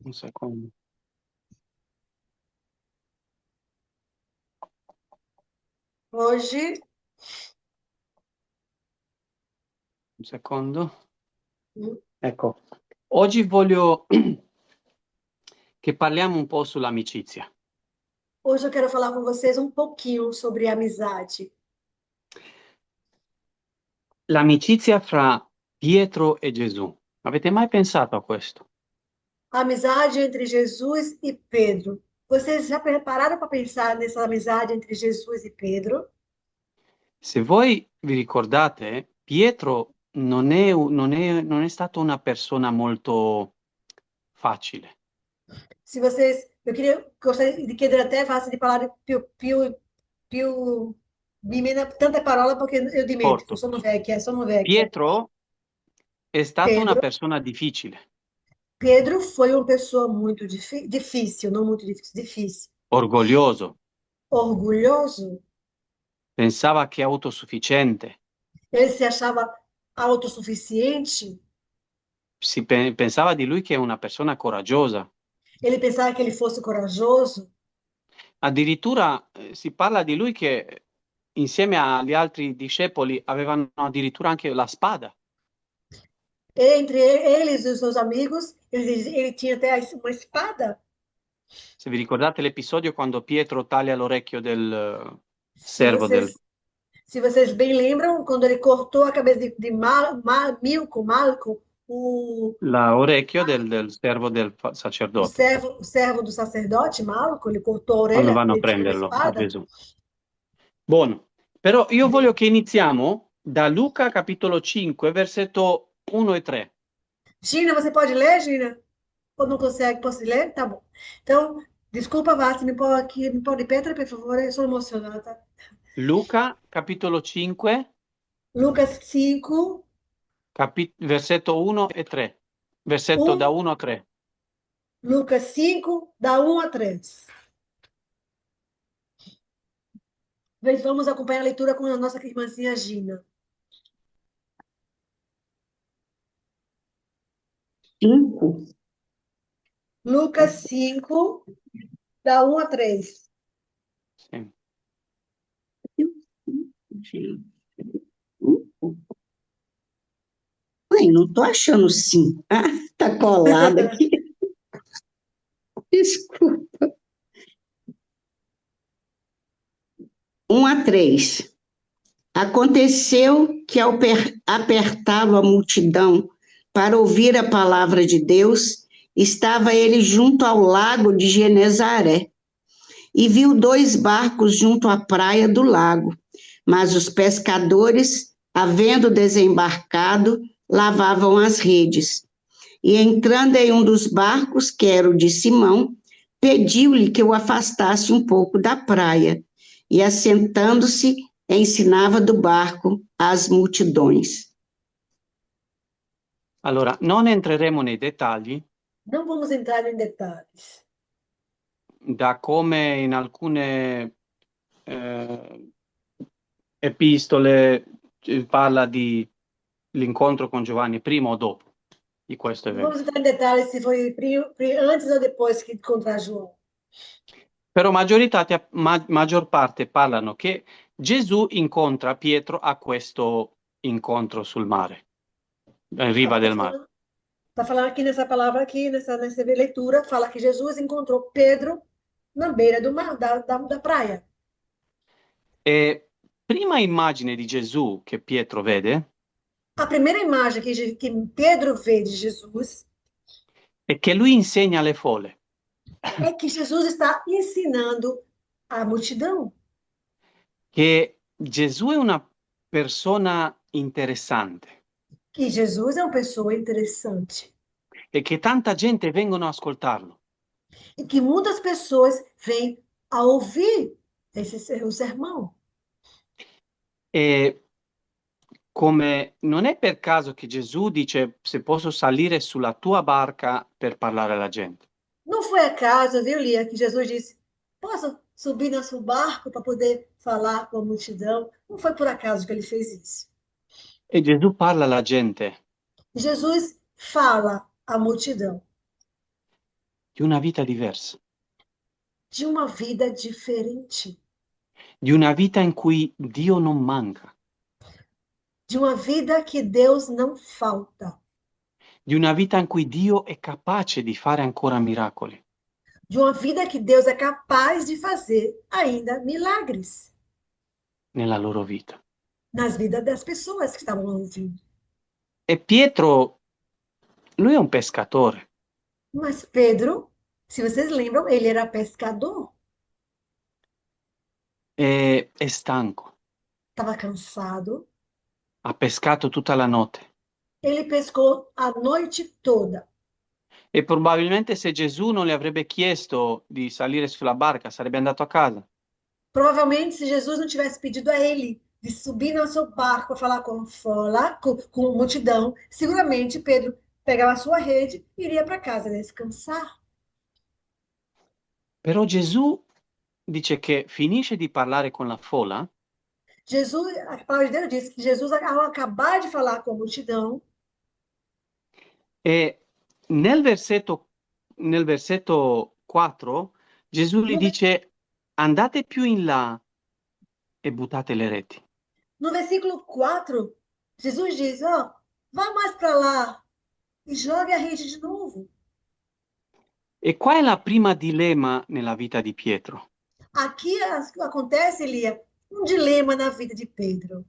Un secondo. Hoje, Un secondo. hum, Ecco, oggi voglio che parliamo un po' sull'amicizia. hoje eu quero falar com vocês um pouquinho sobre amizade. L'amicizia fra Pietro e Gesù. Avete mai pensato a questo? A amizade entre Jesus e Pedro. Vocês já pararam para pensar nessa amizade entre Jesus e Pedro? Se voi vi ricordate, Pietro non è stato una persona molto facile. Se vocês, gostaria de que até faça de falar più di meno tanta parola porque eu dimentico, Porto. sono vecchia, sono vecchia. Pietro è stato una Pedro, persona difficile, Pedro foi uma pessoa muito difícil, não muito difícil, difícil. orgoglioso, Orgulhoso, pensava che è autosufficiente, ele se achava autossuficiente, pensava di lui che è una persona coraggiosa. ele pensava que ele fosse corajoso. Addirittura si parla di lui che insieme agli altri discepoli avevano addirittura anche la spada. Entre eles e os seus amigos, ele tinha até uma espada. Se vi ricordate l'episodio quando Pietro taglia l'orecchio del Se servo del... vocês, se vocês bem lembram, quando ele cortou a cabeça de Malco, L'orecchio del servo del sacerdote, o servo do sacerdote, Malco, ele cortou a quando orelha, vanno a ele tinha uma prenderlo a espada. Gesù. Buono, però io voglio che iniziamo da Luca capitolo 5, versetto 1 e 3. Gina, você pode ler, Gina? Ou não consegue? Posso ler? Tá bom. Então, desculpa, Vasti, me pode ripetere, per favore? Sono emozionata. Luca capitolo 5, Lucas 5, versetto 1 e 3. Versetto da 1, 1 a 3. Lucas 5, da 1 a 3. Vamos acompanhar a leitura com a nossa irmãzinha Gina. 5. Lucas 5, da 1 a 3. Sì. Gente. Mãe, não tô achando 5. Ah, tá colado aqui. Desculpa. 1 a 3. Aconteceu que ao apertava a multidão para ouvir a palavra de Deus, estava ele junto ao lago de Genezaré e viu 2 barcos junto à praia do lago, mas os pescadores, havendo desembarcado, lavavam as redes. E entrando em um dos barcos, que era o de Simão, pediu-lhe que o afastasse um pouco da praia, e assentando-se, ensinava do barco às multidões. Allora, non entreremo nei dettagli Não vamos entrar em detalhes. da come in alcune epistole parla di l'incontro con Giovanni prima o dopo di questo Não vamos evento. entrar em detalhes se foi antes ou depois que encontrar João. Però maggior parte parlano che Gesù incontra Pietro a questo incontro sul mare, in riva del mare. Está falando aqui nessa palavra aqui, nessa leitura, fala que Jesus encontrou Pedro na beira do mar, da praia. E prima immagine di Gesù che Pietro vede A primeira imagem que Pedro vê de Jesus è che lui insegna alle folle. é que Jesus está ensinando a multidão. Che Gesù è una persona interessante Que Jesus é uma pessoa interessante. e che tanta gente vengono a ascoltarlo. E que muitas pessoas vêm a ouvir o sermão. E come non è per caso che Gesù dice se posso salire sulla tua barca per parlare alla gente. Não foi acaso, viu, Lia, que Jesus disse: posso subir no seu barco para poder falar com a multidão? Não foi por acaso que ele fez isso. E Gesù parla alla gente. Jesus fala à multidão. di una vita diversa, de uma vida diferente, di una vita in cui Dio non manca, de uma vida que Deus não falta, di una vita in cui Dio è capace di fare ancora miracoli. de uma vida que Deus é capaz de fazer ainda milagres Nella loro vita. nas vidas das pessoas que estavam ouvindo. E Pietro, lui è un pescatore, Mas Pedro, se vocês lembram, ele era pescador, è stanco, estava cansado, ha pescato tutta la notte. ele pescou a noite toda. E probabilmente se Gesù non le avrebbe chiesto di salire sulla barca, sarebbe andato a casa. Provavelmente, se Jesus não tivesse pedido a ele de subir no seu barco para falar com a multidão, seguramente Pedro pegava a sua rede e iria para casa descansar. Però Gesù dice che finisce di parlare con la folla Jesus, a palavra de Deus diz que Jesus, ao acabar de falar com a multidão, e nel versetto 4 Gesù gli no, dice andate più in là e buttate le reti. no versículo 4, Jesus diz: ó, vá mais para lá e jogue a rede de novo. E qua è la prima dilemma nella vita di Pietro. Aqui acontece, Elia, um dilema na vida di Pedro.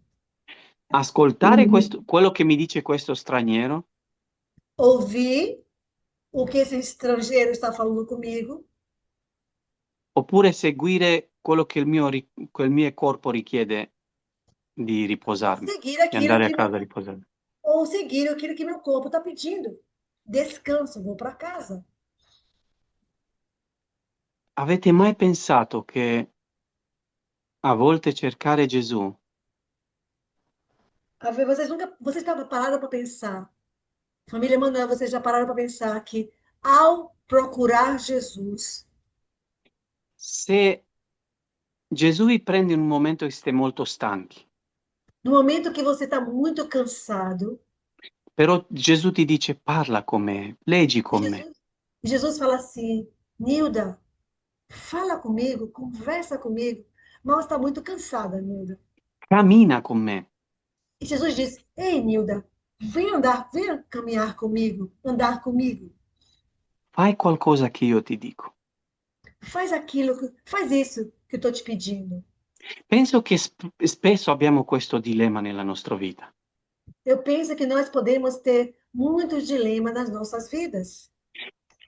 Ascoltare quello che mi dice questo straniero Ouvir o que esse estrangeiro está falando comigo, oppure seguire quello che quel mio corpo richiede di riposarmi, seguir di aquilo andare a que casa a riposarmi. ou seguir aquilo que meu corpo está pedindo. Descanso, vou para casa. Avete mai pensato che a volte cercare Gesù Vocês estavam pararam para pensar, família Manuel, vocês já pararam para pensar que ao procurar Jesus, se Gesù vi prende in un momento che siete molto stanchi, no momento que você está muito cansado, però Gesù ti dice parla con me, leggi e con me, Jesus fala assim: Nilda, fala comigo, conversa comigo, mas está muito cansada, Nilda. cammina con me, E Jesus diz: Ei, Nilda, vem caminhar comigo, andar comigo. fai qualcosa che io ti dico. Faz isso que eu estou te pedindo. Penso che spesso abbiamo questo dilemma nella nostra vita, Eu penso que nós podemos ter muitos dilemas nas nossas vidas,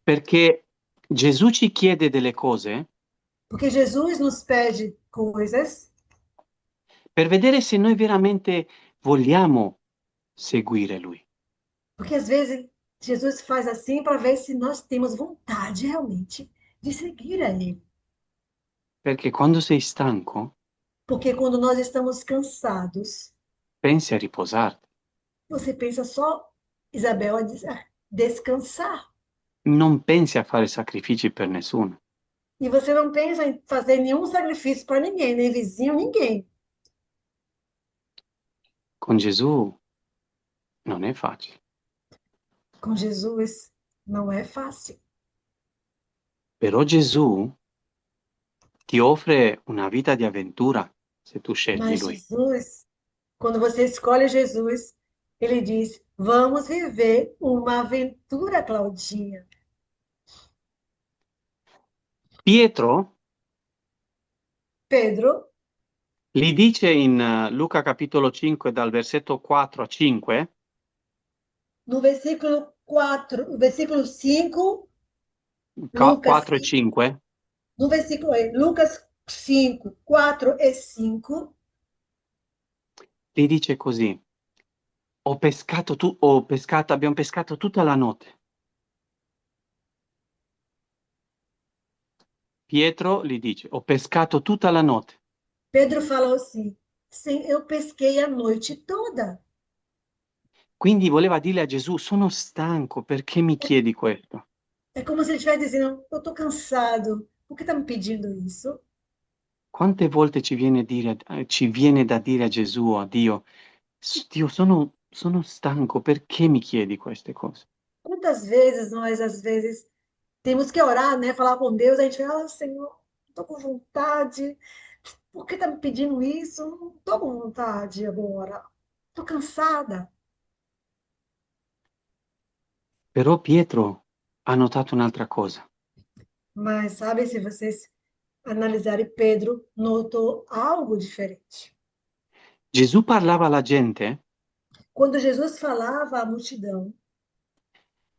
perché Gesù ci chiede delle cose porque Jesus nos pede coisas per vedere se noi veramente vogliamo seguire Lui. porque às vezes Jesus faz assim para ver se nós temos vontade realmente de seguir a Ele. Perché quando sei stanco, Porque quando nós estamos cansados, pensi a riposarti, você pensa só, Isabel, a descansar. non pensi a fare sacrifici per nessuno. E você não pensa em fazer nenhum sacrifício para ninguém, nem vizinho, ninguém. Con Gesù non è facile, Com Jesus não é fácil. però Gesù ti offre una vita di avventura se tu scegli Mas Lui. Jesus, quando você escolhe Jesus, ele diz: vamos viver uma aventura, Claudinha. Pietro Pedro, gli dice in Luca capitolo 5 dal versetto 4 a 5, no versículo 4, no versículo 5, 4 e 5, no versículo Lucas 5, 4 e 5, gli dice così: abbiamo pescato tutta la notte. Pietro gli dice: ho pescato tutta la notte. Pedro falou assim: sim, eu pesquei a noite toda. Quindi voleva dire a Gesù: sono stanco, perché mi chiedi questo? É como se ele estivesse dizendo: eu estou cansado, por que está me pedindo isso? Quante volte ci viene da dire a Gesù, a Dio: Dio, sono stanco, perché mi chiedi queste cose? Quantas vezes nós, às vezes, temos que orar, né? Falar com Deus, a gente fala, Senhor, estou com vontade. Por que tá me pedindo isso? Não estou com vontade agora. Estou cansada. Però Pietro ha notato un'altra cosa. Mas, sabe, se vocês analisarem, Pedro notou algo diferente. Gesù parlava alla gente, Quando Jesus falava à multidão,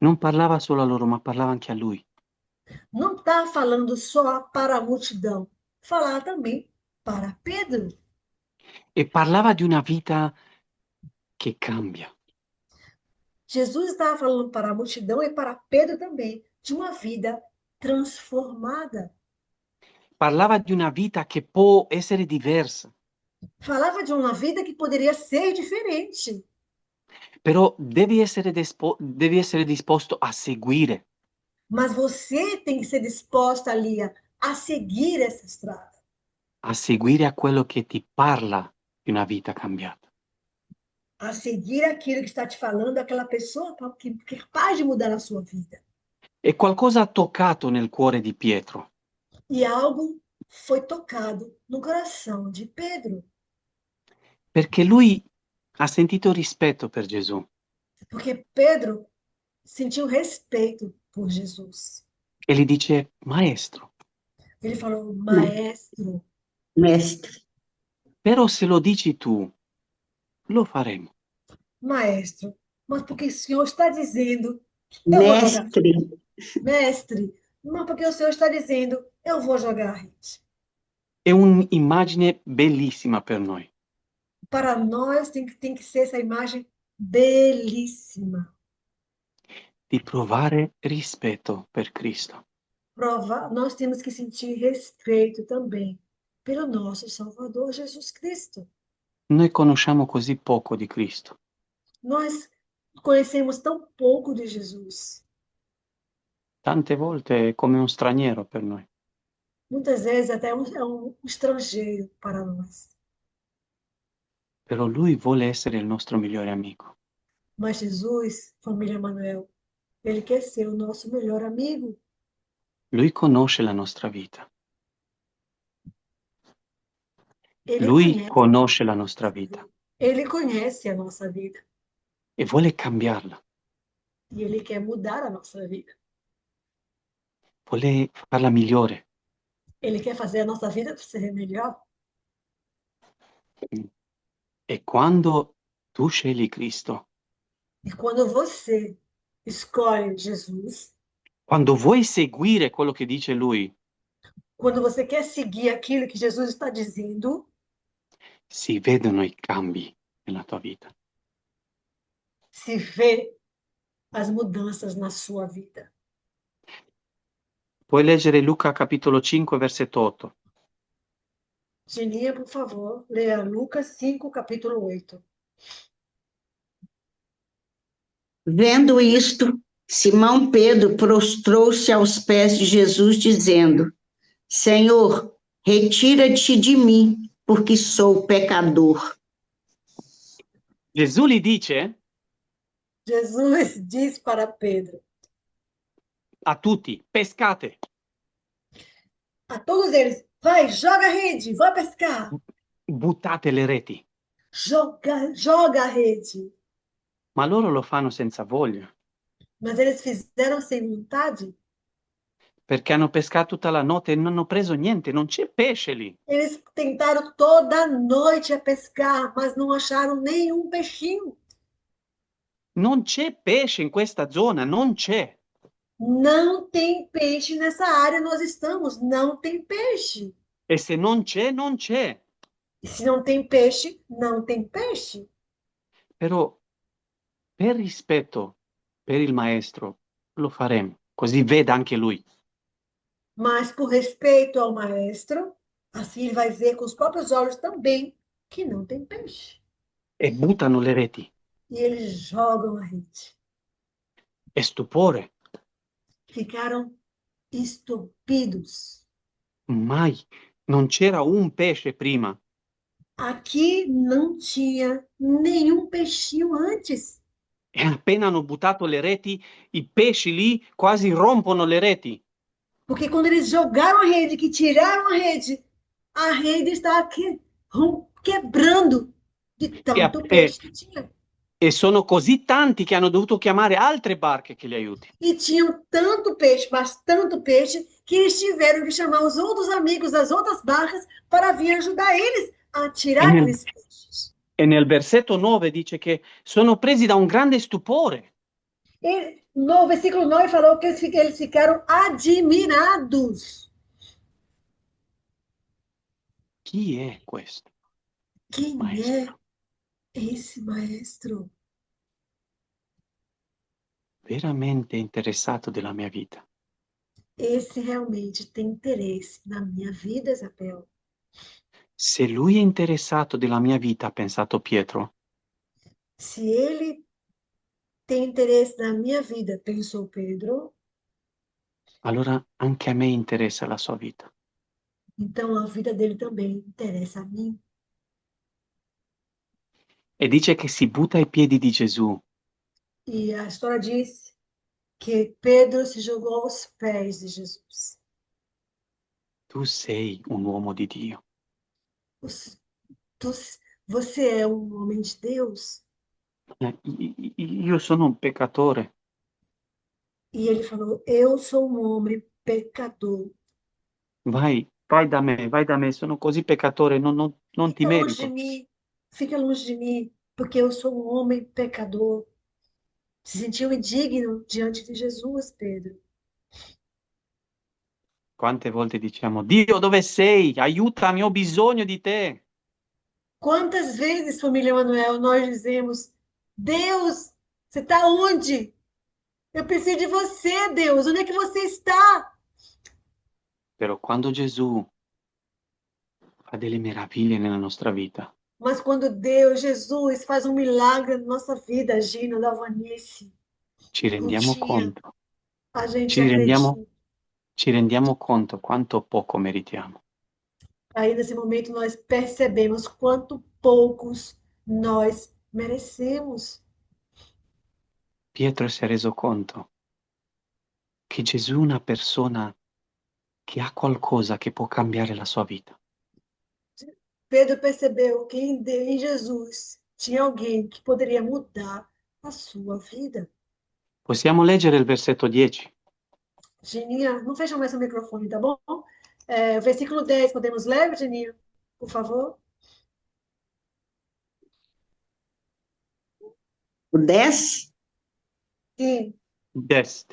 non parlava solo a loro, ma parlava anche a lui. não está falando só para a multidão, falar também para Pedro. E parlava di una vita che cambia. Jesus estava falando para a multidão e para Pedro também, de uma vida transformada. Parlava di una vita che può essere diversa, Falava de uma vida que poderia ser diferente, però devi essere disposto a seguire. mas você tem que ser disposta, Lia, a seguir essa estrada, A seguire a quello che ti parla di una vita cambiata. a seguir aquilo que está te falando aquela pessoa que é capaz de mudar a sua vida. E qualcosa ha toccato nel cuore di Pietro, E algo foi tocado no coração de Pedro, perché lui ha sentito rispetto per Gesù porque Pedro sentiu respeito por Jesus. e gli dice, Maestro, Ele falou, maestro, Mestre, però se lo dici tu, lo faremo. maestro, mas porque o senhor está dizendo, eu vou jogar. mestre, Mestre, mas porque o senhor está dizendo, eu vou jogar a rede. È un'immagine bellissima per noi. Para nós tem que ser essa imagem belíssima. Di provare rispetto per Cristo. Nós temos que sentir respeito também pelo nosso Salvador Jesus Cristo. Noi conosciamo così poco di Cristo. Nós conhecemos tão pouco de Jesus. Tante volte è come un straniero per noi. Muitas vezes até é um estrangeiro para nós. Però lui vuole essere il nostro migliore amico. Mas Jesus, família Manuel, ele quer ser o nosso melhor amigo. Lui conosce la nostra vita. Ele Lui conhece, conosce la nostra vita ele conhece a nossa vida. e vuole cambiarla. E ele quer mudar a nossa vida. Vuole farla migliore. Ele quer fazer a nossa vida ser melhor. E quando tu scegli Cristo, E quando você escolhe Jesus, quando vuoi seguire quello che dice Lui, quando você quer seguir aquilo que Jesus está dizendo, si vedono i cambi nella tua vita. se vê as mudanças na sua vida. Puoi leggere Luca capitolo 5, versetto 8. Geninha, por favor, leia Lucas 5, capítulo 8. vendo isto, Simão Pedro prostrou-se aos pés de Jesus, dizendo: Senhor, retira-te de mim, porque sou pecador. Gesù gli dice Jesus diz para Pedro, a tutti, pescate. a todos eles, vai, joga a rede, vai pescar. Buttate le reti. Joga a rede. Ma loro lo fanno senza voglia, Mas eles fizeram sem vontade. perché hanno pescato tutta la notte e non hanno preso niente, non c'è pesce lì. Eles tentaram toda noite a pescar, mas não acharam nenhum peixinho. Non c'è pesce in questa zona, non c'è. Não tem peixe nessa área nós estamos, não tem peixe. E se non c'è, non c'è. E se não tem peixe, não tem peixe. Però per rispetto per il maestro lo faremo, così veda anche lui. Mas por respeito ao maestro, assim ele vai ver com os próprios olhos também que não tem peixe. E buttano le reti. E eles jogam a rede. E stupore. Ficaram estupidos. Mai non c'era un pesce prima. Aqui não tinha nenhum peixinho antes. E appena hanno buttato le reti, i pesci lì quasi rompono le reti. Porque quando eles jogaram a rede, que tiraram a rede estava quebrando de E, tanto peixe que tinha. e sono così tanti che hanno dovuto chiamare altre barche che li aiuti. E tinham tanto peixe, mas tanto peixe, que eles tiveram que chamar os outros amigos das outras barcas para vir ajudar eles a E tirar nel, aqueles peixes. e nel versetto 9 dice che sono presi da un grande stupore. E no versículo 9 falou que eles ficaram admirados. Chi è questo Quem é maestro? esse maestro? Veramente interessato della mia vita. Esse realmente tem interesse na minha vida, Isabel. Se lui è interessato della mia vita, ha pensato Pietro, Se ele tem interesse na minha vida, pensou Pedro, allora anche a me interessa la sua vita. então a vida dele também interessa a mim. E dice che si butta ai piedi di Gesù. E a história diz que Pedro se jogou aos pés de Jesus. Tu sei un uomo di Dio. Os- tu- Você é um homem de Deus? Io sono un peccatore. E ele falou: Eu sou um homem pecador. Vai da me, sono così peccatore, non ti Fica longe de merito. mim, fica longe de mim, porque eu sou um homem pecador. Se sentiu indigno diante de Jesus, Pedro. Quante volte diciamo, Dio, dove sei? Aiutami, ho bisogno di te. Quantas vezes, família Manuel, nós dizemos: Deus, você está onde? Eu preciso de você, Deus. Onde é que você está? Però quando Gesù fa delle meraviglie nella nostra vita, Mas quando Deus, Jesus, faz um milagre na nossa vida, Gina, da Vanice, ci rendiamo Rutinha, conto, a gente ci rendiamo, acredita. ci rendiamo conto quanto poco meritiamo. Aí, nesse momento, nós percebemos quanto poucos nós merecemos. Pietro si è reso conto che Gesù è una persona che ha qualcosa che può cambiare la sua vita. Pedro percebeu que em Jesus tinha alguém que poderia mudar a sua vida. Possiamo leggere il versetto 10? Geninha, não fecha mais o microfone, tá bom? Versículo 10, podemos ler, Geninha? Por favor. O 10, Sim. 10.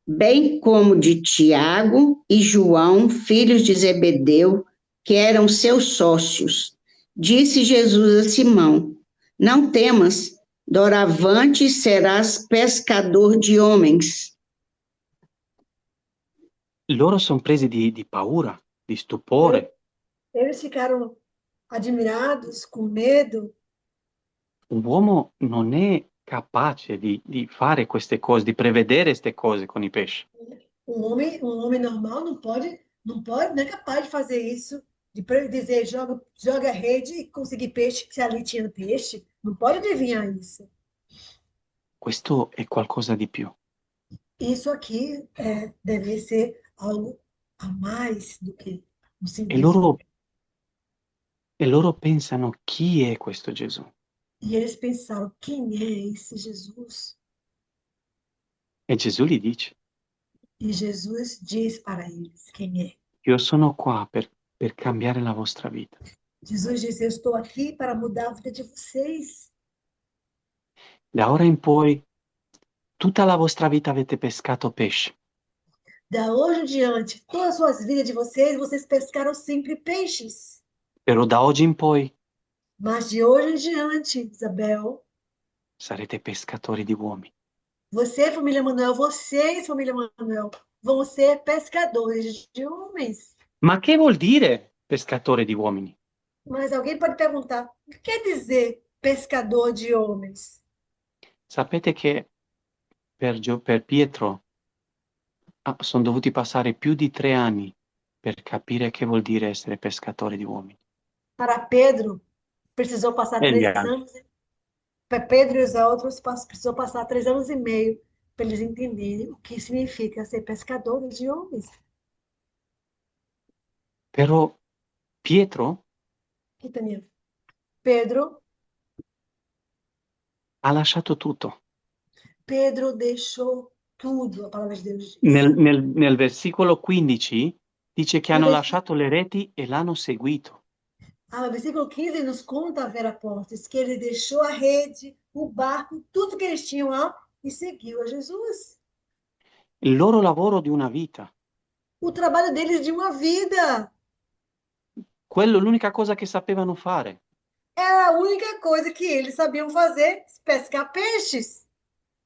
bem como de Tiago e João, filhos de Zebedeu, que eram seus sócios. Disse Jesus a Simão: Não temas, doravante serás pescador de homens. Loro sono presi di paura, di stupore. Eles ficaram admirados, com medo. Un uomo non è capace di fare queste cose, di prevedere queste cose con i pesci. Um homem normal não é capaz de fazer isso, de dizer joga rede e conseguir peixe, se ali tinha peixe. Não pode adivinhar isso. Questo è qualcosa di più. Isso aqui deve ser algo a mais do que um E simples. loro pensano chi è questo Gesù. E eles pensaram, quem é esse Jesus? E Gesù gli dice, E Jesus diz para eles quem é. io sono qua per cambiare la vostra vita. Jesus diz, eu estou aqui para mudar a vida de vocês. Da ora in poi, tutta la vostra vita avete pescato pesci. Da hoje em diante, todas as suas vidas de vocês pescaram sempre peixes. Però da oggi in poi Mas de hoje em diante, Isabel, sarete pescatori di uomini. você, família Manuel, vocês, família Manuel, vão ser pescadores de homens. Ma che vuol dire pescatore di uomini? Mas alguém pode perguntar, o que quer dizer pescador de homens? Sapete che per Pietro sono dovuti passare più di 3 anni per capire che vuol dire essere pescatore di uomini. Para Pedro, precisou passar E gli 3 altri? anos Pedro e os outros precisou passar 3 anos e meio para eles entenderem o que significa ser pescadores de homens. Però Pietro E também, Pedro ha lasciato tutto. deixou tudo, a palavra de Deus diz. Nel versicolo 15 dice che No hanno versículo, lasciato le reti e l'hanno seguito. no versículo 15 nos conta a Vera Portes que ele deixou a rede, o barco, tudo que eles tinham lá e seguiu a Jesus. Il loro lavoro di una vita. O trabalho deles de uma vida. Quello è l'unica cosa che sapevano fare. Era a única coisa que eles sabiam fazer, pescar peixes.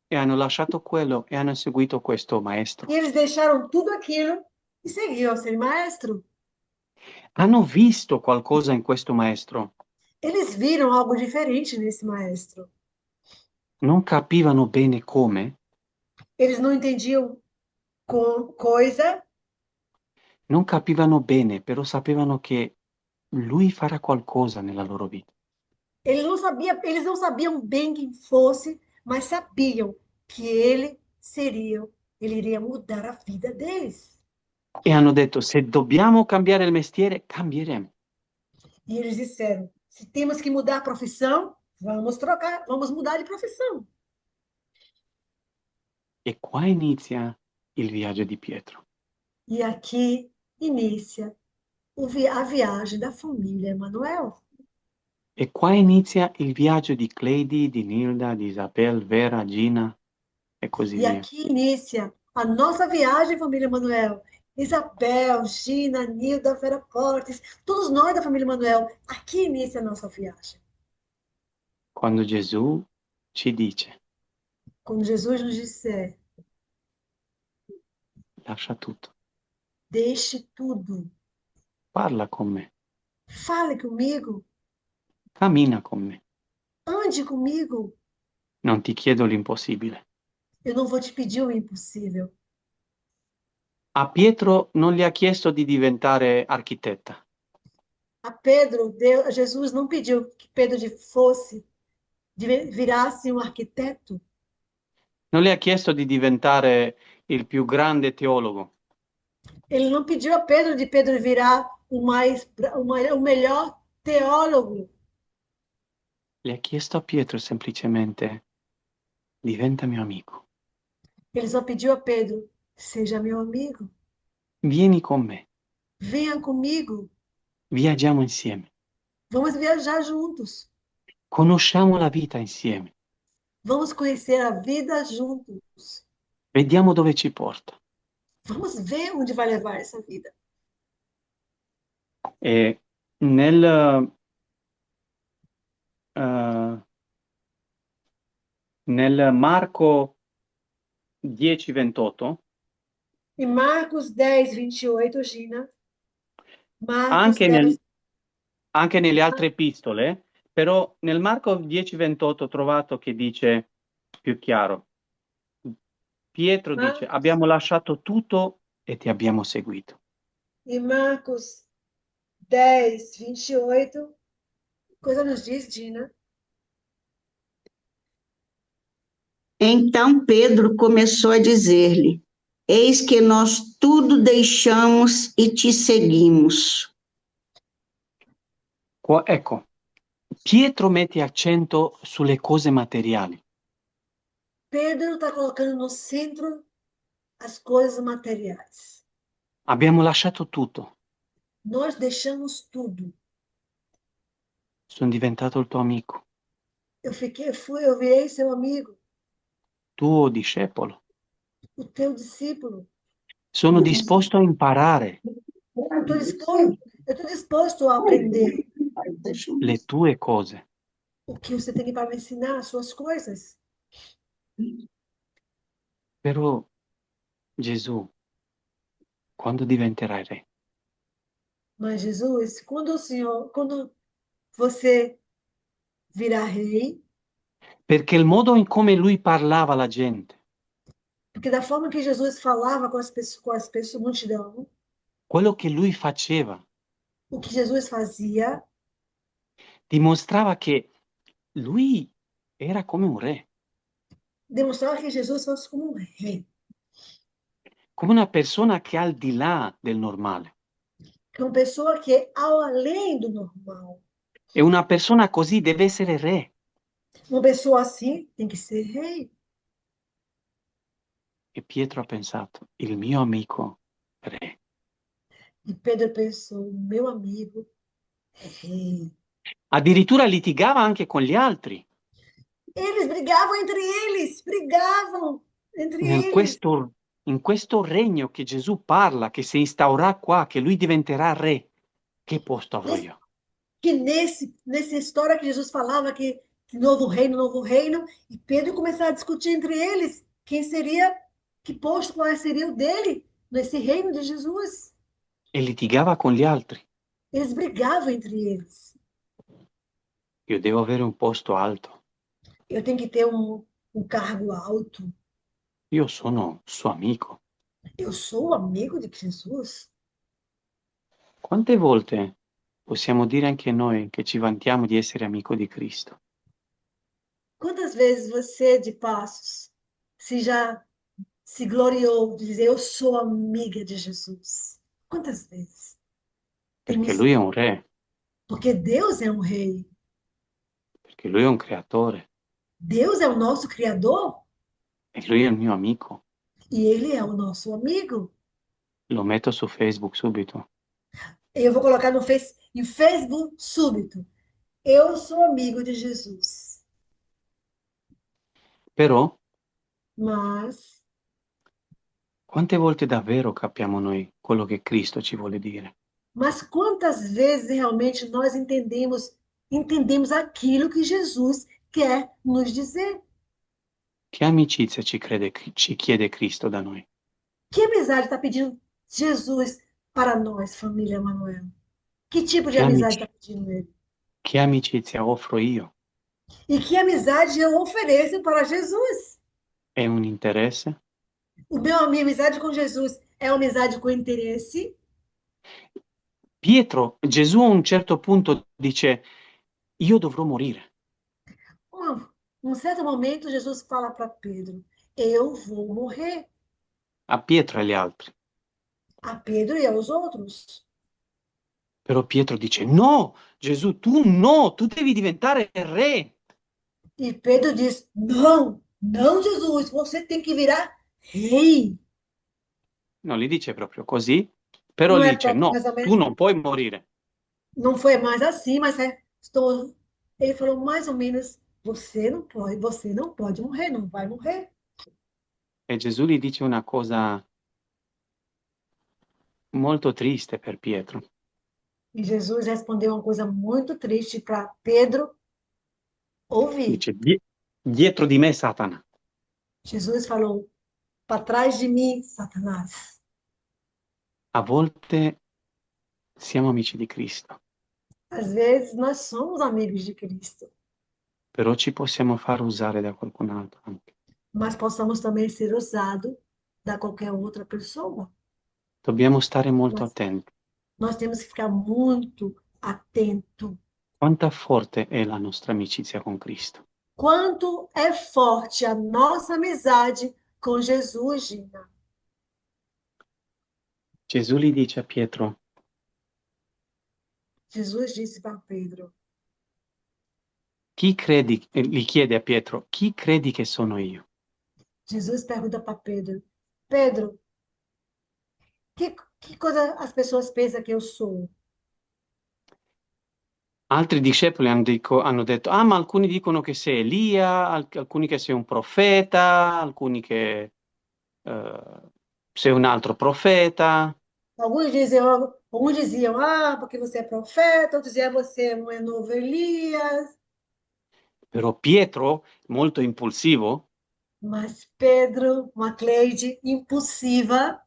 E hanno lasciato quello e hanno seguito questo maestro. E eles deixaram tudo aquilo e seguiram aquele maestro. Hanno visto qualcosa in questo maestro. Eles viram algo diferente nesse maestro. Non capivano bene come, Eles não entendiam coisa, non capivano bene, però sapevano che lui farà qualcosa nella loro vita. eles não sabiam bem quem fosse, mas sabiam que ele iria mudar a vida deles. E hanno detto, se dobbiamo cambiare il mestiere, cambieremo. E eles disseram: se temos que mudar a profissão, vamos trocar, vamos mudar de profissão. E qua inizia il viaggio di Pietro. E aqui inicia a viagem da família Emanuel. E qua inizia il viaggio di Cleidi, di Nilda, di Isabel, Vera, Gina e così E via. aqui inicia a nossa viagem, família Emanuel. Isabel, Gina, Nilda, Vera Portes, todos nós da família Emanuel. Aqui inicia a nossa viagem. Quando Gesù ci dice, Quando Jesus nos disser, lascia tutto, deixe tudo, parla con me, fale comigo, cammina con me, ande comigo. non ti chiedo l'impossibile. Eu não vou te pedir o impossível. A Pietro non gli ha chiesto di diventare architetta, A Pedro, Jesus não pediu que Pedro virasse um arquiteto. non le ha chiesto di diventare il più grande teologo, Ele não pediu a Pedro de Pedro virar o melhor teólogo. le ha chiesto a Pietro semplicemente, diventa mio amico, Ele só pediu a Pedro: seja meu amigo, vieni con me, venha comigo, viaggiamo insieme, vamos viajar juntos, conosciamo la vita insieme, vamos conhecer a vida juntos, vediamo dove ci porta. vamos ver onde vai levar essa vida. E nel Marco 10:28, Em Marcos 10:28, Gina, Marcos anche, 10, anche nelle altre epistole, però nel Marco 10:28 ho trovato che dice più chiaro. Pietro dice, abbiamo lasciato tutto e ti abbiamo seguito. em Marcos 10:28, coisa nos diz, Gina? Então Pedro começou a dizer-lhe: Eis que nós tudo deixamos e te seguimos. Ecco, Pietro mette accento sulle cose materiali. Pedro está colocando no centro as coisas materiais. Abbiamo lasciato tutto. Nós deixamos tudo. Sono diventato il tuo amico, Eu virei seu amigo, tuo discepolo. o teu discípulo. Sono disposto a imparare Eu estou disposto a aprender le tue cose. o que você tem para me ensinar, as suas coisas. Però Gesù, quando diventerai re? Mas Jesus, quando você virar rei, Perché il modo in come lui parlava alla gente, porque da forma que Jesus falava com as pessoas, multidão, quello che lui faceva, o que Jesus fazia, dimostrava che lui era come un re, Demonstrava que Jesus fosse como um rei, come una persona che è al di là del normale. que é uma pessoa que é ao além do normal. E una persona così deve essere re. Uma pessoa assim tem que ser rei. E Pietro ha pensato, il mio amico re. E Pedro pensou, meu amigo é rei. Addirittura litigava anche con gli altri. Eles brigavam entre eles, brigavam entre Nel eles. in questo regno che Gesù parla, che si instaurerà qua, che lui diventerà re, che posto avrò Nesse, io? que nessa história que Jesus falava que novo reino, e Pedro começava a discutir entre eles quem seria, que posto, qual seria o dele nesse reino de Jesus. E litigava con gli altri. Eles brigavam entre eles. Io devo avere un posto alto. Eu tenho que ter um cargo alto. Io sono suo amico. Eu sou o amigo de Jesus. Quante volte possiamo dire anche noi che ci vantiamo di essere amico di Cristo? Quantas vezes você, de Passos, se gloriou de dizer eu sou amiga de Jesus? Quantas vezes? Perché Temos, lui è un re, porque Deus é um rei. perché lui è un creatore Deus é o nosso criador e lui è il mio amico. e ele é o nosso amigo. Lo metto su Facebook subito. Eu vou colocar em Facebook súbito. Eu sou amigo de Jesus. Però Mas, quante volte davvero capiamo noi quello che Cristo ci vuole dire? mas quantas vezes realmente nós entendemos aquilo que Jesus quer nos dizer? Che amicizia ci chiede Cristo da noi? Que amizade está pedindo Jesus para nós, família Manuel? Que tipo de Che, amizade amici- está pedindo ele? che amicizia offro io? E que amizade eu ofereço para Jesus? È un interesse? A minha amizade com Jesus é uma amizade com interesse? Gesù a un certo punto dice, io dovrò morire. Um certo momento, Jesus fala para Pedro: eu vou morrer. A Pietro e agli altri. A Pedro e aos outros. Però Pietro dice, no, Gesù, tu devi diventare re. E Pedro diz: não, não, Jesus, você tem que virar rei. Non gli dice proprio così, però Não gli é dice, próprio, no, mais ou tu menos. non puoi morire. Não foi mais assim, mas estou. Ele falou mais ou menos: você não pode morrer, não vai morrer. E Gesù gli dice una cosa molto triste per Pietro. E Jesus respondeu uma coisa muito triste para Pedro ouvir. Dice, dietro di me Satana. Jesus falou: para trás de mim, Satanás. A volte siamo amici di Cristo, Às vezes nós somos amigos de Cristo, però ci possiamo far usare da qualcun altro anche. mas possamos também ser usados da qualquer outra pessoa. Dobbiamo stare molto Nós, attenti. nós temos que ficar muito atento. Quanta forte è la nostra amicizia con Cristo? Quanto é forte a nossa amizade com Jesus, Gina. Gesù gli dice a Pietro, Jesus disse para Pedro: gli chiede a Pietro, chi credi che sono io? Jesus pergunta para Pedro: Pedro, que coisa as pessoas pensam que eu sou? Altri discepoli hanno detto, ma alcuni dicono che sei Elia, alcuni che sei un profeta, alcuni che sei un altro profeta. Alguns diziam, porque você é profeta, outros diziam, você não é novo Elias. Però Pietro, molto impulsivo, Mas Pedro, uma Cleide impulsiva,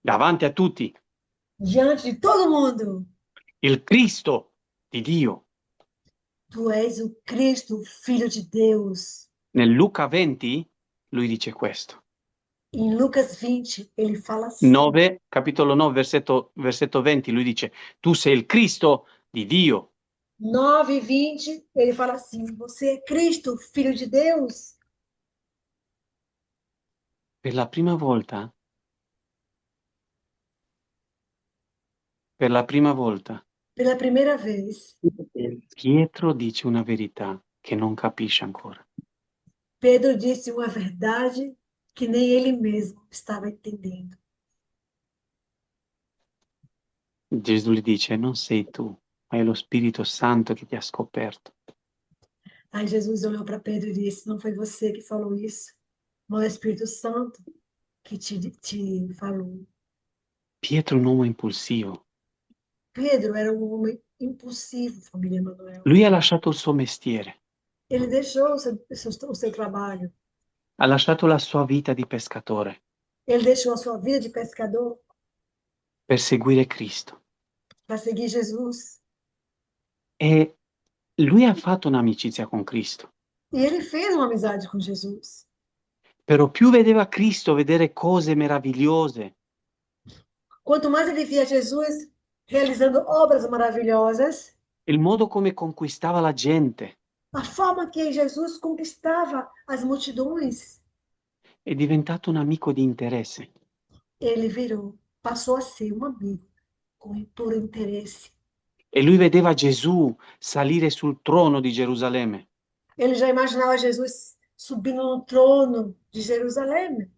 davanti a tutti, diante de todo mundo, il Cristo di Dio. tu és o Cristo, Filho de Deus. Nel Luca 20 lui dice questo. Em Lucas 20, ele fala assim, 9, capitolo 9, versetto 20, lui dice, tu sei il Cristo di Dio. 9:20, ele fala assim: Você é Cristo, Filho de Deus? Per la prima volta, per la prima volta, Pela primeira vez, Pietro dice una verità che non capisce ancora. Pedro disse uma verdade que nem ele mesmo estava entendendo. Gesù gli dice, non sei tu, ma è lo Spirito Santo che ti ha scoperto. Aí Jesus olhou para Pedro e disse: Não foi você que falou isso, mas o Espírito Santo que te falou. Pietro è un uomo impulsivo. Pedro era um homem impulsivo, família Emanuel. Lui ha lasciato il suo mestiere, Ele deixou o seu trabalho, ha lasciato la sua vita di pescatore ele deixou a sua vida de pescador per seguire Cristo. para seguir Jesus. E lui ha fatto un'amicizia con Cristo. E ele fez uma amizade com Jesus. Però più vedeva Cristo vedere cose meravigliose, Quanto mais ele via Jesus realizando obras maravilhosas, il modo come conquistava la gente, a forma que Jesus conquistava as multidões, è diventato un amico di interesse. ele passou a ser um amigo com puro interesse. E lui vedeva Gesù salire sul trono di Gerusalemme. Ele já imaginava Jesus subindo no trono de Jerusalém.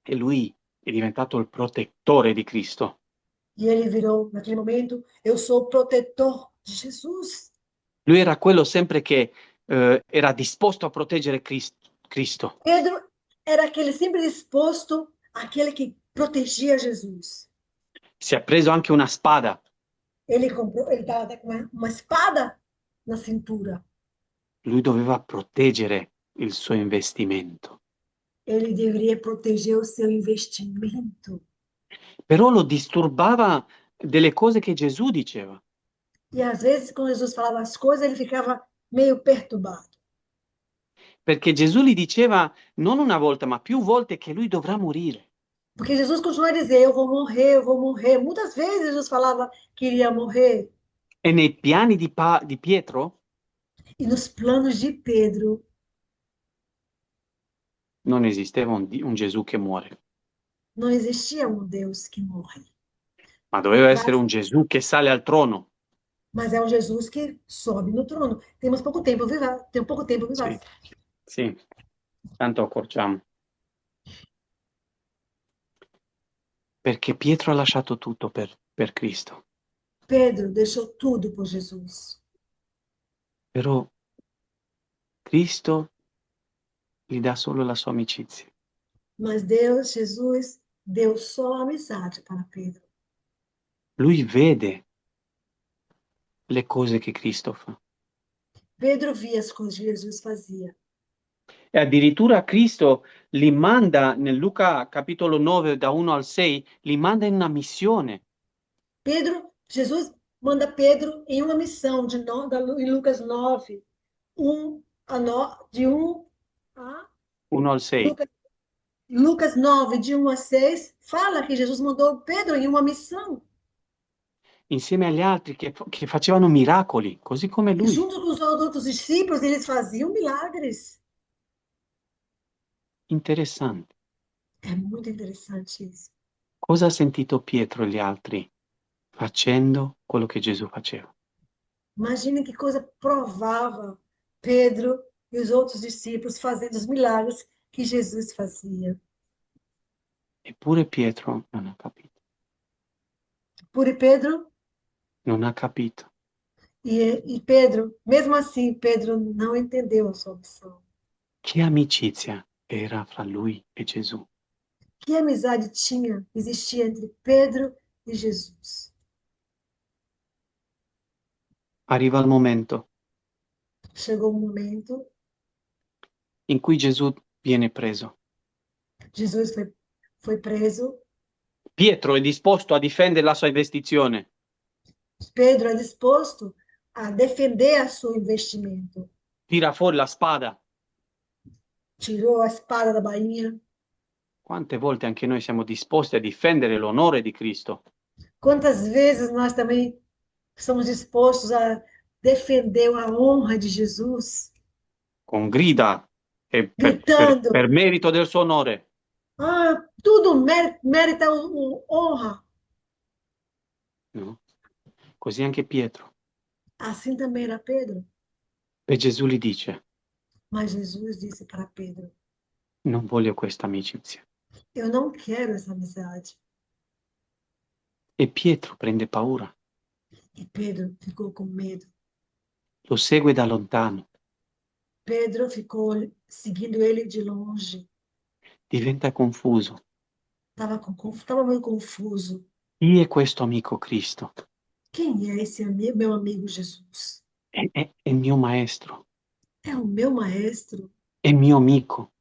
E lui è diventato il protettore di Cristo. E ele virou, naquele momento, eu sou o protetor de Jesus. Lui era quello sempre che era disposto a proteggere Cristo. Pedro era aquele sempre disposto, aquele que protegia Jesus. Si è preso anche una spada. Ele comprou, ele estava até com uma espada na cintura. Lui doveva proteggere il suo investimento. Ele deveria proteger o seu investimento. Però lo disturbava delle cose che Gesù diceva. E às vezes, quando Jesus falava as coisas, ele ficava meio perturbado. Perché Gesù gli diceva non una volta, ma più volte che lui dovrà morire. Porque Jesus continua a dizer: Eu vou morrer, eu vou morrer. Muitas vezes Jesus falava que iria morrer. E nei piani di Pietro E nos planos de Pedro, non esisteva un Gesù che muore, não existia um Deus que morre. ma doveva essere Mas, un Gesù che sale al trono. mas é um Jesus que sobe no trono. Temos pouco tempo, viva? Tem pouco tempo, viva? Sì, sì, tanto accorciamo. Perché Pietro ha lasciato tutto per Cristo. Pedro deixou tudo por Jesus. Però Cristo gli dà solo la sua amicizia. Mas Deus, Jesus, deu só amizade para Pedro. Lui vede le cose che Cristo fa. Pedro via as coisas que Jesus fazia. E addirittura Cristo li manda, nel Luca capitolo 9, da 1 al 6, li manda in una missione. Jesus manda Pedro em uma missão em Lucas 9, de 1 a 1 al 6. Lucas 9, de 1 a 6, fala que Jesus mandou Pedro em uma missão. Insieme agli altri che facevano miracoli, così come E lui. junto com os outros discípulos, eles faziam milagres. Interessante. É muito interessante isso. Cosa ha sentito Pietro e gli altri facendo quello che Gesù faceva? Imagine que coisa provável Pedro e os outros discípulos fazendo os milagres que Jesus fazia. Eppure Pietro non ha capito. Por Pedro Non ha capito. e Pedro, mesmo assim, Pedro não entendeu a sua missão. Che amicizia era fra lui e Gesù. Que amizade existia entre Pedro e Jesus. Arriva il momento Chegou um momento, in cui Gesù viene preso. Jesus foi preso, Pietro è disposto a difendere la sua investizione. Pedro é disposto a defender a seu investimento. Tira fuori la spada. Tirou a espada da bainha. Quante volte anche noi siamo disposti a difendere l'onore di Cristo? Quantas vezes nós também Estamos dispostos a defender a honra de Jesus, con grida e gritando: per merito del suo onore. ah, tudo merita honra. No? Così anche Pietro. Assim também era Pedro. E Gesù gli dice, Mas Jesus disse para Pedro: non voglio questa amicizia. eu não quero essa amizade. E Pietro prende paura, E Pedro ficou com medo. lo segue da lontano, Pedro ficou seguindo ele de longe. diventa confuso. Estava meio confuso. Chi è questo amico Cristo? Quem é esse amigo, meu amigo Jesus? È il mio maestro, É o meu maestro? è il mio amico.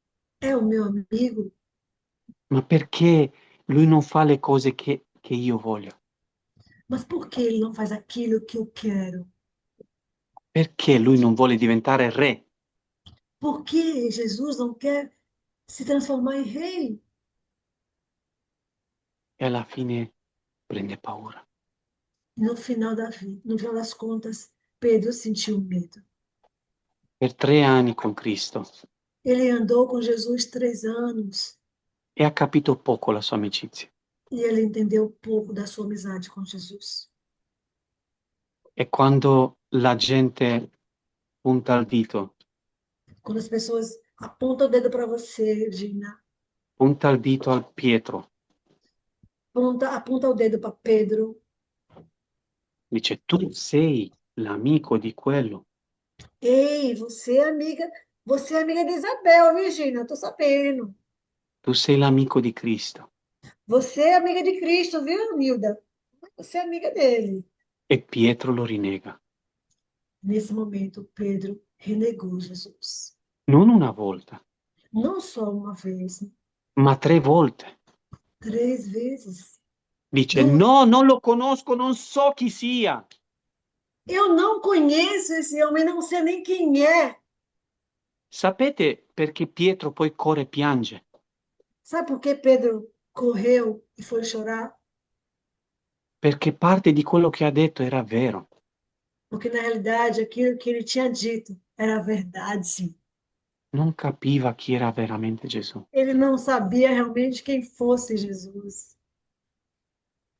É o meu amigo? Ma perché lui non fa le cose che io voglio? Mas por que ele não faz aquilo que eu quero? Perché lui non vuole diventare re? Por que Jesus não quer se transformar em rei? E alla fine prende paura. No final das contas, Pedro sentiu medo. Per 3 anni con Cristo Ele andou com Jesus 3 anos e ha capito poco la sua amicizia. e ele entendeu pouco da sua amizade com Jesus. E quando la gente punta il dito, Quando as pessoas apontam o dedo para você, Gina, punta il dito al Pietro, aponta o dedo para Pedro. dice tu sei l'amico di quello, Ei, você é amiga de Isabel, Virgínia, eu tô sabendo. tu sei l'amico di Cristo. Você é amiga de Cristo, viu, Nilda? Você é amiga dele. E Pietro lo rinega. Nesse momento, Pedro renegou Jesus. Non una volta, Não só uma vez, ma 3 volte. 3 vezes. Dice Du- no, non lo conosco, non so chi sia. Eu não conheço esse homem, não sei nem quem é. Sapete perché Pietro poi corre e piange? Sabe por que Pedro correu e foi chorar? Perché parte di quello che ha detto era vero. Porque, na realidade, aquilo que ele tinha dito era verdade. Non capiva chi era veramente Gesù. Ele não sabia realmente quem fosse Jesus.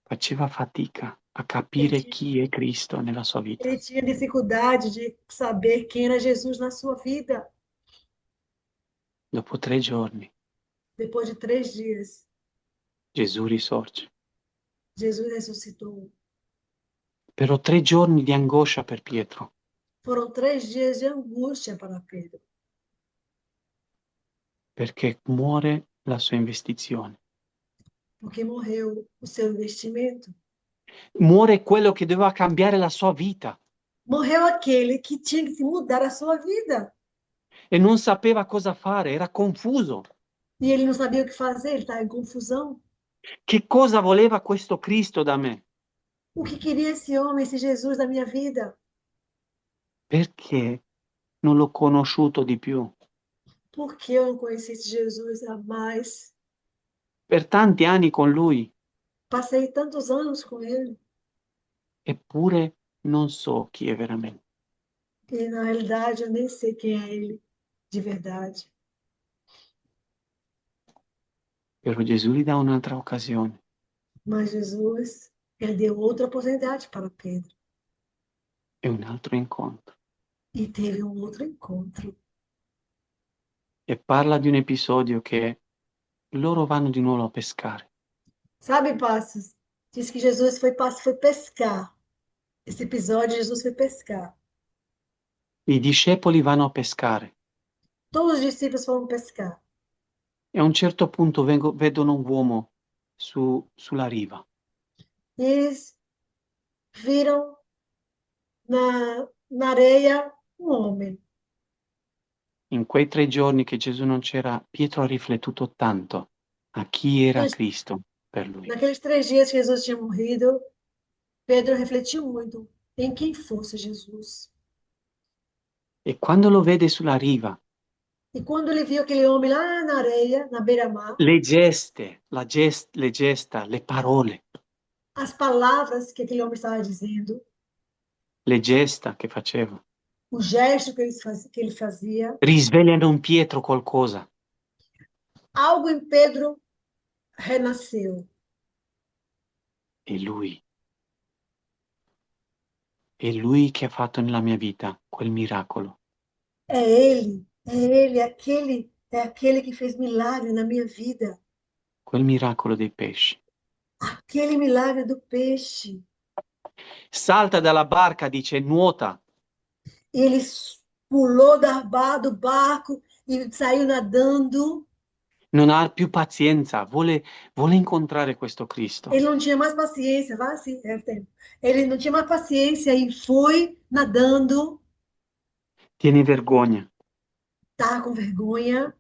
Faceva fatica a Ele capire tinha, chi è Cristo nella sua vita. ele tinha dificuldade de saber quem era Jesus na sua vida. Dopo 3 giorni Depois de 3 dias, Gesù risorge. Jesus ressuscitou. Però 3 giorni di angoscia per Pietro, Foram 3 dias de angústia para Pedro, perché muore la sua investizione. porque morreu o seu investimento. Muore quello che doveva cambiare la sua vita Morreu aquele que tinha que mudar a sua vida. e non sapeva cosa fare, era confuso. E ele não sabia o que fazer, ele estava em confusão. Che cosa voleva questo Cristo da me? O que queria esse homem, esse Jesus da minha vida? Perché non l'ho conosciuto di più? Por que eu não conheci esse Jesus a mais? Per tanti anni con lui, Passei tantos anos com ele eppure non so chi è veramente. e, na realidade, eu nem sei quem é ele de verdade. Però Gesù gli dà un'altra occasione Mas Jesus, ele deu outra oportunidade para Pedro e un altro incontro. e teve um outro encontro. E parla di un episodio che loro vanno di nuovo a pescare. Sabe, Passos? Diz que Jesus foi pescar. Esse episódio, Jesus foi pescar. I discepoli vanno a pescare Todos os discípulos foram pescar. e a un certo punto vedono un uomo sulla riva. E eles viram na areia um homem. In quei 3 giorni che Gesù non c'era, Pietro ha riflettuto tanto a chi era Cristo per lui. Naqueles 3 dias que Jesus tinha morrido, Pedro refletiu muito em quem fosse Jesus. E quando lo vede sulla riva, E quando ele viu aquele homem lá na areia, na beira-mar, le gesta, le parole, as palavras que aquele homem estava dizendo, le gesta che faceva, o gesto que ele fazia, risvegliano in Pietro qualcosa. algo em Pedro renasceu. È lui che ha fatto nella mia vita quel miracolo. É aquele que fez milagre na minha vida. Quel miracolo dei pesci. Aquele milagre do peixe. Salta dalla barca, dice nuota. Ele pulou do barco e saiu nadando. Non ha più pazienza, vuole incontrare questo Cristo. Ele não tinha mais paciência, vai assim, é tempo. Ele não tinha mais paciência e foi nadando. Tiene vergogna. Estava com vergonha.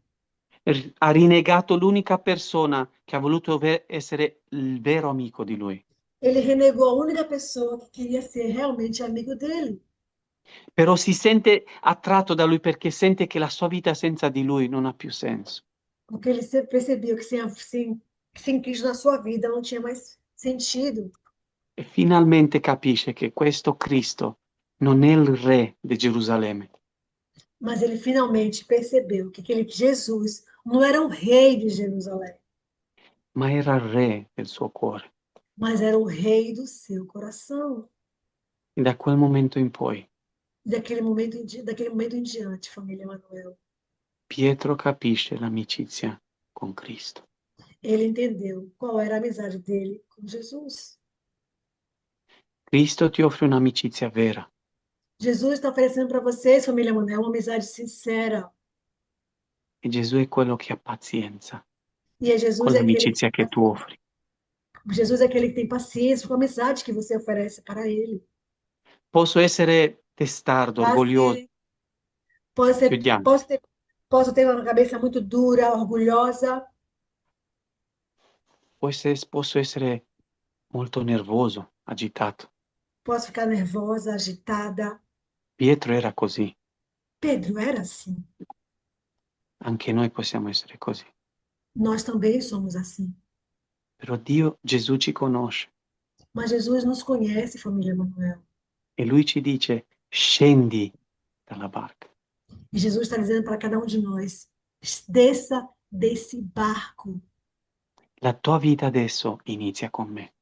Ha rinnegato l'unica persona che ha voluto essere il vero amico di lui. Ele renegou a única pessoa que queria ser realmente amigo dele. Però si sente attratto da lui perché sente che la sua vita senza di lui non ha più senso. Porque ele percebeu que sem Cristo na sua vida não tinha mais sentido. E finalmente capisce che questo Cristo non è il re di Gerusalemme, Mas ele finalmente percebeu que aquele Jesus não era o rei de Jerusalém, ma era il re del suo cuore. mas era o rei do seu coração. E da quel momento in poi Daquele momento em diante, família Emanuel, Pietro capisce l'amicizia con Cristo. ele entendeu qual era a amizade dele com Jesus. Cristo ti offre un'amicizia vera. Jesus está oferecendo para vocês, família Emanuel, uma amizade sincera. E Gesù è quello che ha pazienza E é Jesus con é aquele l'amicizia che tu offri. Jesus é aquele que tem paciência com a amizade que você oferece para ele. Posso essere testardo, orgoglioso. Assim, pode ser, Chiudiamo. posso ter uma cabeça muito dura, orgulhosa, Posso essere molto nervoso, agitato. posso ficar nervosa, agitada. Pietro era così. Pedro era assim. Anche noi possiamo essere così. Nós também somos assim. Però Gesù ci conosce Mas Jesus nos conhece, família Emanuel. e lui ci dice: scendi dalla barca. E Jesus está dizendo para cada um de nós: desça desse barco. La tua vita adesso inizia con me.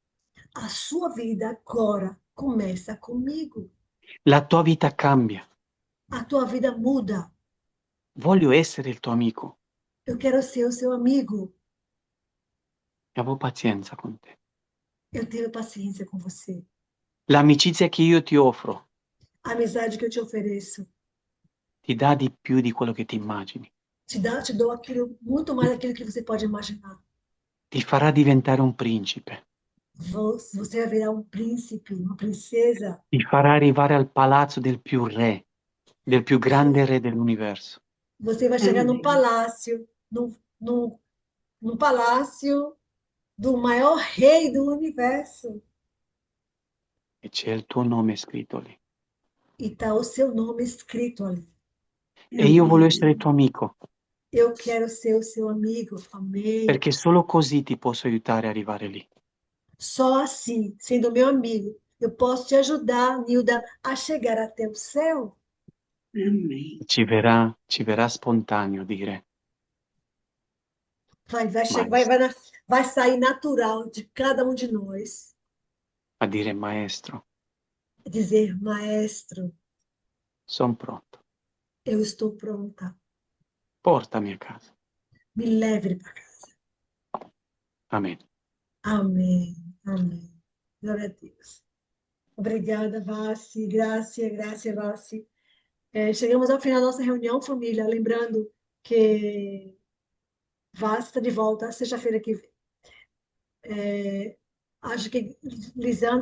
A sua vida agora começa comigo. La tua vita cambia. A tua vida muda. Voglio essere il tuo amico. Eu quero ser o seu amigo. E avevo pazienza con te. Eu tenho paciência com você. L'amicizia che io ti offro A amizade que eu te ofereço ti dà di più di quello che ti immagini. te dou aquilo, muito mais daquilo que você pode imaginar. Ti farà diventare un principe. Você vai virar um príncipe, uma princesa. Ti farà arrivare al palazzo del più grande re dell'universo. Você vai chegar num palácio, num palácio do maior rei do universo. E c'è il tuo nome scritto lì. E está o seu nome escrito ali. E io voglio essere il tuo amico, Eu quero ser o seu amigo, família. perché solo così ti posso aiutare a arrivare lì. Só assim, sendo meu amigo, eu posso te ajudar, Nilda, a chegar até o céu. Amém. Ci verrà spontaneo dire, Vai sair natural de cada um de nós a dire maestro, dizer, maestro, sono pronto, eu estou pronta. portami a casa. Me leve para casa. Amen. Amém. Amém. Glória a Deus. Obrigada, Vassi. Graça, Vassi. Chegamos ao final da nossa reunião, família. Lembrando que Vassi está de volta sexta-feira que vem. Acho que Lisandra